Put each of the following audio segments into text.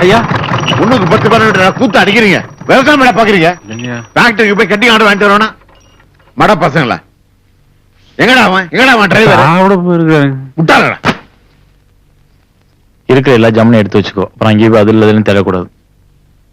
ஐயா ஒண்ணுக்கு 10 பேர் கூத்து அடிக்கிறீங்க. விவசாயம் மேல பாக்குறீங்க. டாக்டருக்கு போய் கட்டி ஆடு வாங்கிட்டு வரணும். மட பசங்களா எங்கடா அவன் டிரைவர் முட்டாளடா. இருக்கிற எல்லா ஜாமீனும் எடுத்து வச்சுக்கோ. அப்புறம் அங்கேயே போய் அது இல்லதுன்னு தேடக்கூடாது.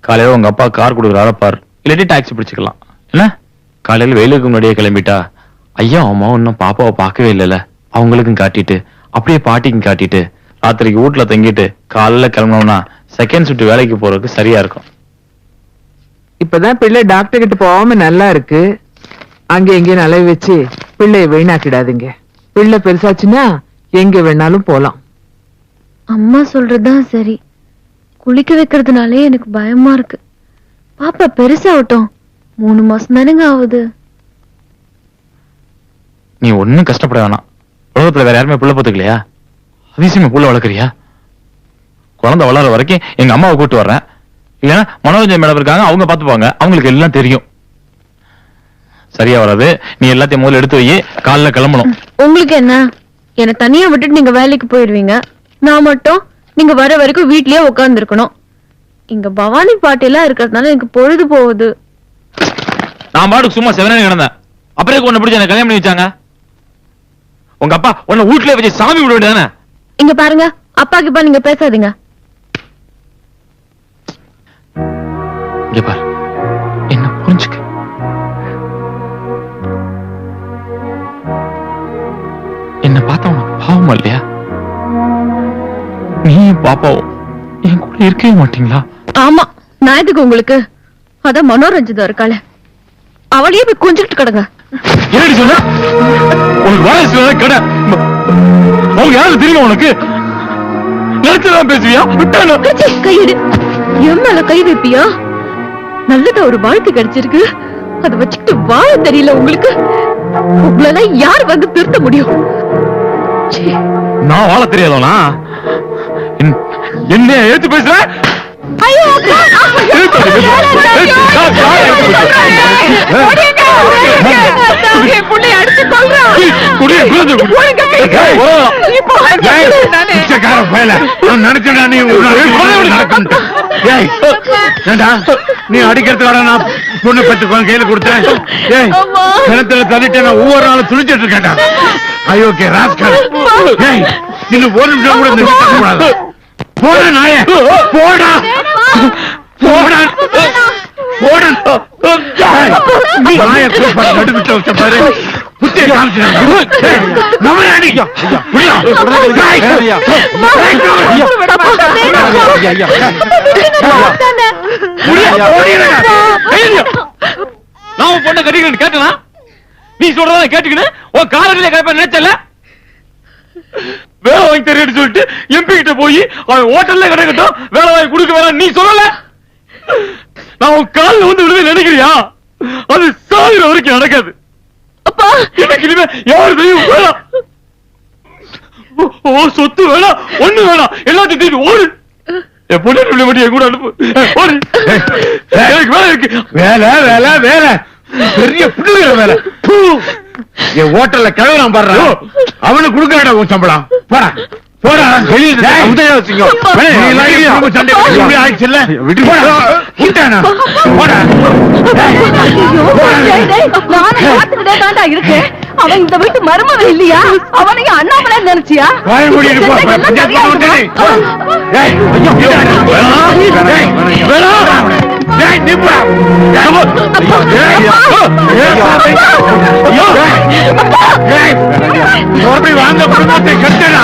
காலையில உங்க அப்பா கார் கொடுக்குறாரு பார், இல்லாட்டி டாக்ஸி பிடிச்சிக்கலாம். என்ன காலையில வெயிலுக்கு முன்னாடியே கிளம்பிட்டா ஐயா அம்மா இன்னும் பாப்பாவை பார்க்கவே இல்லைல்ல, அவங்களுக்கும் காட்டிட்டு அப்படியே பாட்டிக்கும் காட்டிட்டு ராத்திரிக்கு வீட்டுல தங்கிட்டு காலையில கிளம்பணும்னா செகண்ட் ஷிஃப்ட் வேலைக்கு போறதுக்கு சரியா இருக்கும். இப்பதான் பிள்ளை டாக்டர் கிட்ட போகாம நல்லா இருக்கு. அங்க எங்கேயும் நலவை வச்சு பிள்ளைய வீணாக்கிடாதீங்க. பிள்ளை பெருசாச்சுன்னா எங்க வேணாலும் போலாம். அம்மா சொல்றதுதான் சரி. குளிக்க வைக்கிறதுனாலே எனக்கு பயமா இருக்கு. பாப்பா பெருசாகட்டும். 3 மாசம் தானேங்க ஆகுது. நீ ஒன்னும் கஷ்டப்பட வேணாம். உலகத்துல வேற யாருமே புள்ள போத்துக்கலையா? அதிசயமா புள்ள வளர்க்குறியா? குழந்தை வளர வரைக்கும் எங்க அம்மாவை கூட்டு வர்றேன். இல்லைன்னா மனோரஞ்சன் மேடம் இருக்காங்க, அவங்க பாத்துப்பாங்க. அவங்களுக்கு எல்லாம் தெரியும். சரியா வராது. நீ எல்லாத்தையும் முதல்ல எடுத்து வை. காலைல கிளம்பணும். உங்களுக்கு என்ன, என்ன தனியா விட்டுட்டு நீங்க வேலைக்கு போயிருவீங்க. நான் மட்டும் நீங்க வர வரைக்கும் வீட்லயே உட்கார்ந்து இருக்கணும். இங்க பவானி பாட்டி எல்லாம் இருக்கிறதுனால எனக்கு பொழுது போகுது. நான் பாட்டுக்கு சும்மா செவனே கிடந்தேன். அப்புறம் உன்னை பிடிச்ச என்ன கல்யாணம் பண்ணி வச்சாங்க. உங்க அப்பா உன்னை வீட்டுல வச்சு சாமி விட வேண்டியதானே? இங்க பாருங்க, அப்பா கிப்பா நீங்க பேசாதீங்க. இங்க பாரு, என்ன புரிஞ்சுக்க. என்ன பார்த்தா உனக்கு பாவமா இல்லையா? நீ பாப்பாவும் என் கூட இருக்கவே மாட்டீங்களா? ஆமா, நான் எதுக்கு உங்களுக்கு? அதான் மனோரஞ்சிதா இருக்காளே, அவளையே போய் கொஞ்சிட்டு கிடங்க. என்னடி சொன்ன? உனக்கு வயசு கடை அவங்க யாரும் தெரியுமா? உனக்கு நினைச்சுதான் பேசுவியா? கையிடு. என் மேல கை வைப்பியா? நல்லதா ஒரு வாழ்க்கை கிடைச்சிருக்கு, அதை வச்சுக்கிட்டு வாழ தெரியல உங்களுக்கு. உங்களெல்லாம் யார் வந்து திருத்த முடியும்? நான் வாழ தெரியாதவனா? என்ன ஏத்து பேசுற? நீ அடிக்கிறதுக்காக நான் பொண்ணு பெற்று கையில கொடுத்தேன். கிணத்துல தள்ளிட்டு நான் ஒவ்வொரு நாளும் துணிச்சிட்டு இருக்கேன். ஐயோக்கே ராஸ்கல், இன்னும் ஒரு நிமிஷம் கூட நிறுத்த கூடாது. போடா நாயே, போடா போடா போடா. நாயை நடுவிட்ட வச்ச பாரு, புத்திய காமிச்சிட்டாங்க. நான் பொண்ணை கட்டிக்கிறேன் கேட்டனா? நீ சொல்றதா கேட்டுக்கிட்டு உன் காலையில கேட்ப நினைச்சல. வேலை வாங்கி தெரியும் சொல்லிட்டு எம்பி கிட்ட போய் அவன் ஹோட்டல்ல கிடைக்கட்டும் வேலை வாங்கி கொடுக்க வேணாம் நீ சொல்லல. நான் உன் காலில் வந்து விடுவேன் நினைக்கிறியா? அது சாகிற வரைக்கும் நடக்காது. அப்பா எனக்கு இனிமே யாரு தெரியும் வேணாம். ஓ சொத்து வேணாம், ஒண்ணு வேணாம், எல்லாத்தையும் தீட்டு ஓடு. என் பொண்ணு மட்டும் என் கூட அனுப்பு. ஓடு. எனக்கு வேலை இருக்கு. வேலை வேலை வேலை பெரிய பிள்ளைங்க வேலை. என் ஹோட்டல்ல கிழவன் பாடுற அவனுக்கு கொடுக்கறா உன் சம்பளம். போடா போடா. அவன் இந்த வீட்டு மருமகன் இல்லையா? அவனையும் அண்ணாமலை நினைச்சியா? வாங்க குடும்பத்தை கட்டா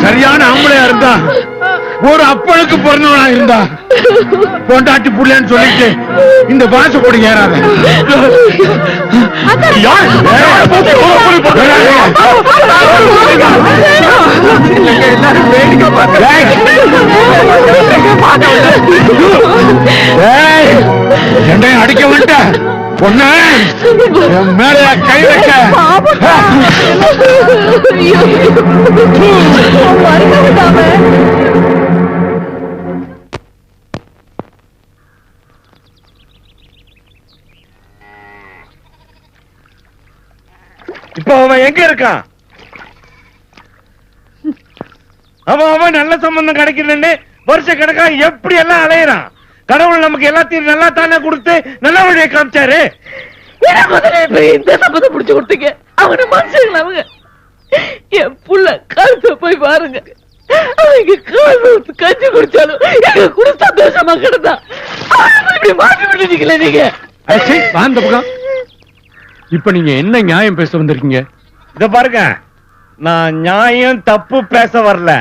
சரியான ஆம்பளையா இருந்தா, ஒரு அப்பனுக்கு பிறந்தவனா இருந்தா, பொண்டாட்டி புள்ளன்னு சொல்லிட்டு இந்த பாச கொடி ஏறாத. என்னையும் அடிக்க விட்ட பொண்ணு மேல கை வைக்க. இப்ப அவன் எங்க இருக்கான்? அவன் நல்ல சம்பந்தம் கிடைக்கணும்னு வருஷ கணக்கா எப்படி எல்லாம் அலையிறான். கடவுள் நமக்கு எல்லாத்தையும் நல்லா தானே கொடுத்து நல்ல வழியை காமிச்சாரு. இந்த சம்பந்தம் பிடிச்சு கொடுத்தீங்க. அவங்க மனுஷங்கள அவங்க என் புள்ள கருத்தை போய் பாருங்க. அவங்க காசு கஞ்சி குடிச்சாலும் எங்க கூட சந்தோஷமா கிடந்தா இப்படி மாற்றி விட்டுட்டீங்களே நீங்க. அந்த பக்கம் இப்ப நீங்க என்ன நியாயம் பேச வந்திருக்கீங்க? இத பாருங்க, நான் நியாயம் தப்பு பேச வரல.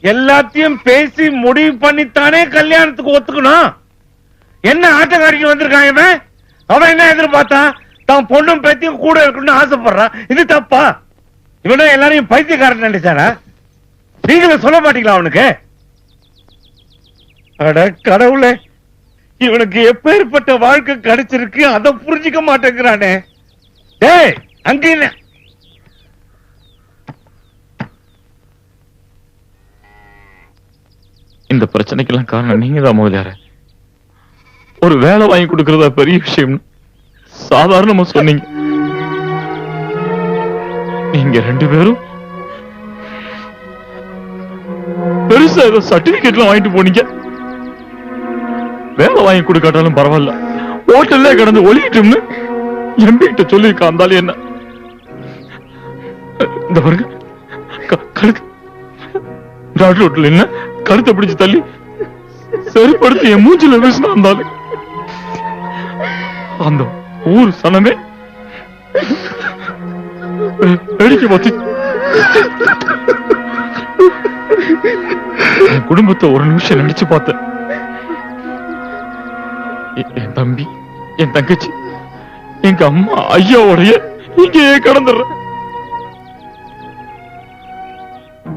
எல்லாத்தையும் பேசி முடிவு பண்ணித்தானே கல்யாணத்துக்கு ஒத்துக்கணும். என்ன ஆட்டக்காரிக்கு வந்திருக்கான் இவன்? அவன் என்ன எதிர்பார்த்தான்? தான் பொண்ணும் பேத்தியும் கூட இருக்கணும்னு ஆசைப்படுறான். இது தப்பா? இவனும் எல்லாரையும் பைத்தியக்காரன் நினைச்சாரா? நீங்களும் சொல்ல மாட்டீங்களா அவனுக்கு? அட கடவுளே, இவனுக்கு எப்பேற்பட்ட வாழ்க்கை கிடைச்சிருக்கு, அதை புரிஞ்சுக்க மாட்டேங்கிறானே. டேய் அங்க என்ன? இந்த பிரச்சனைக்கெல்லாம் காரணம் நீங்க தான் முதலியார. ஒரு வேலை வாங்கி கொடுக்கறதா பெரிய விஷயம் சாதாரணமா சொன்னீங்க. நீங்க 2 பேரும் பெருசா ஏதோ சர்டிபிகேட்லாம் வாங்கிட்டு போனீங்க. வேலை வாங்கி கொடுக்காட்டாலும் பரவாயில்ல, ஹோட்டல்ல கிடந்து ஒளிக்கிட்டோம்னு எம்பி கிட்ட சொல்லியிருக்கா. இருந்தாலும் என்ன இந்த பாருங்க, கழுத்து டாக்டர் ஹோட்டல் என்ன கழுத்தை பிடிச்சு தள்ளி சரிப்படுத்தி என் மூஞ்சில வீசினா இருந்தாலும் அந்த ஊர் சனமே வேடிக்கை பார்த்து என் குடும்பத்தை ஒரு நிமிஷம் நினைச்சு பார்த்தேன். என் தம்பி, என் தங்கச்சி, எங்க அம்மா ஐயாவோடைய இங்கேயே கடந்துடுறேன்.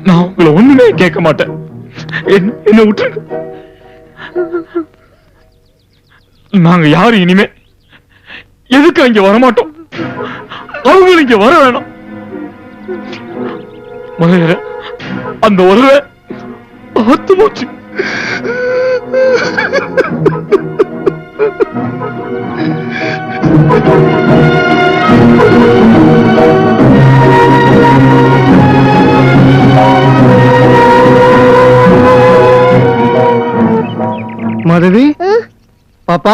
நான் உங்களை ஒண்ணுமே கேட்க மாட்டேன். என்ன விட்டுருங்க. நாங்க யாரும் இனிமே எதுக்கு அங்க வரமாட்டோம். அவங்க இங்க வர வேணாம். முதல்ல அந்த உறவை ஆத்து போச்சு. மாதவி, பாப்பா,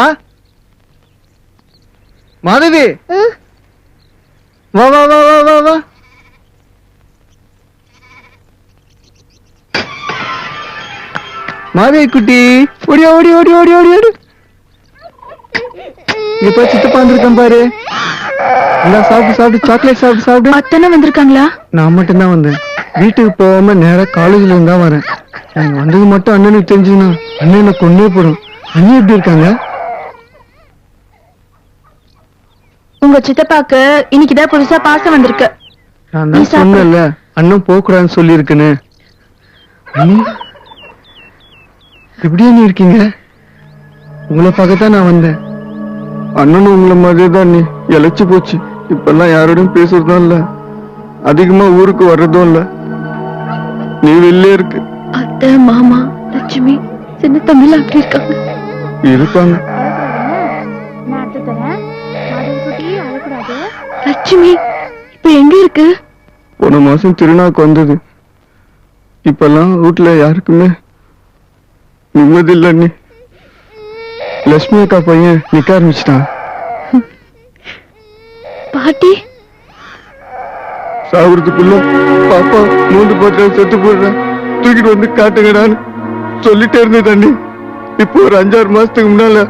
மாதவி, வா வா வா வா வா வா. மாதவி குட்டி, ஓடி ஓடி ஓடி ஓடி ஓடி ஓடி. இப்ப சித்தப்பா வந்திருக்கேன் பாரு. எல்லாம் சாப்பிட்டு சாப்பிட்டு சாக்லேட் சாப்பிட்டு சாப்பிட்டு. அத்தனை வந்திருக்காங்களா? நான் மட்டும் தான் வந்தேன். வீட்டுக்கு போகாம நேரா காலேஜ்ல இருந்தா வரேன். நான் வந்தது மட்டும் அண்ணனுக்கு தெரிஞ்சுன்னா அண்ணன் என்ன கொண்டே போறோம். அண்ணன் எப்படி இருக்காங்க? உங்க சித்தப்பாக்கு இன்னைக்குதான் புதுசா பாசம் வந்திருக்கு. நான் தான் சொன்னேன்ல அண்ணன் போக கூடாதுன்னு சொல்லி இருக்குன்னு. அண்ணி எப்படியா நீ இருக்கீங்க? உங்களை பார்க்கத்தான் நான் வந்தேன். அண்ணனும் உங்களை மாதிரியே தான் நீ இழைச்சு போச்சு. இப்பெல்லாம் யாரோடையும் பேசுறதும் இல்ல, அதிகமா ஊருக்கு வர்றதும் இல்ல. நீ வெளியே இருக்கு. அத்தை, மாமா, லட்சுமி, சின்ன தம்பில அப்படி இருக்காங்க. இருப்பாங்க. லட்சுமி இப்ப எங்க இருக்கு? போன மாசம் திருநாவுக்கு வந்தது. இப்பெல்லாம் வீட்டுல யாருக்குமே நிம்மதி இல்ல. நீ லட்சுமி அக்கா பையன் நிக்க ஆரம்பிச்சிட்டான். பாட்டி சாகுறதுக்குள்ள பாப்பா 3 பாத்திர செத்து போடுறேன், தூக்கிட்டு வந்து காட்டுங்கடான்னு சொல்லிட்டே இருந்தது அண்ணி. இப்போ ஒரு 5-6 மாசத்துக்கு முன்னால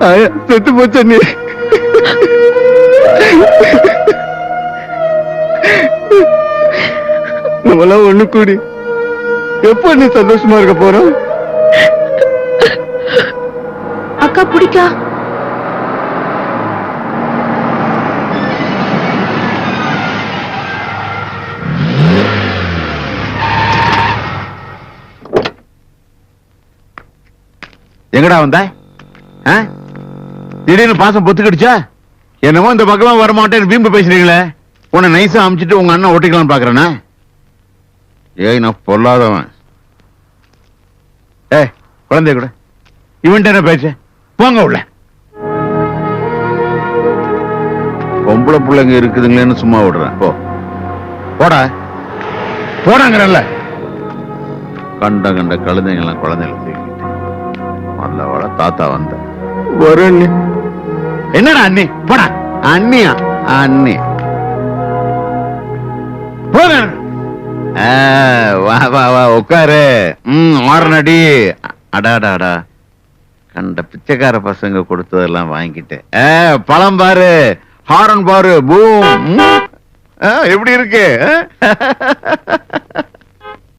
ஆயா செத்து போச்சு அண்ணி. நம்மளாம் ஒண்ணு கூடி எப்ப நீ சந்தோஷமா இருக்க போறோம்? அக்கா பிடிக்கா? எங்கடா வந்த? திடீர்னு பாசம் பொத்துக்கிடுச்சா? என்னமோ இந்த பக்கமா வரமாட்டேன்னு வீம்பு பேசுறீங்களே. உன்னை நைஸா அமிச்சிட்டு உங்க அண்ணன் ஓட்டிக்கலாம்னு பாக்குறேன்னா? ஏய் நான் பொல்லாதவன். குழந்தைய கூட இவன்ட்ட என்ன பேச? போங்க உள்ள. பொம்பளை பிள்ளைங்க இருக்குதுங்களேன்னு சும்மா விடுறேன். போ போடா போனாங்கல்ல. கண்ட கண்ட கழுதைங்கெல்லாம் குழந்தைகளை தூக்கிட்டு நல்ல வள தாத்தா வந்த வரேன் அண்ணி. என்னடா அண்ணி? போடா. அண்ணியா? அண்ணி போங்க. வா வா வா உட்காரு. ஆறனடி. அடாடாடா கண்ட பிச்சைக்கார பசங்க கொடுத்ததெல்லாம் வாங்கிட்டேன். பழம் பாரு, ஹாரன் பாரு, பூம். எப்படி இருக்கு?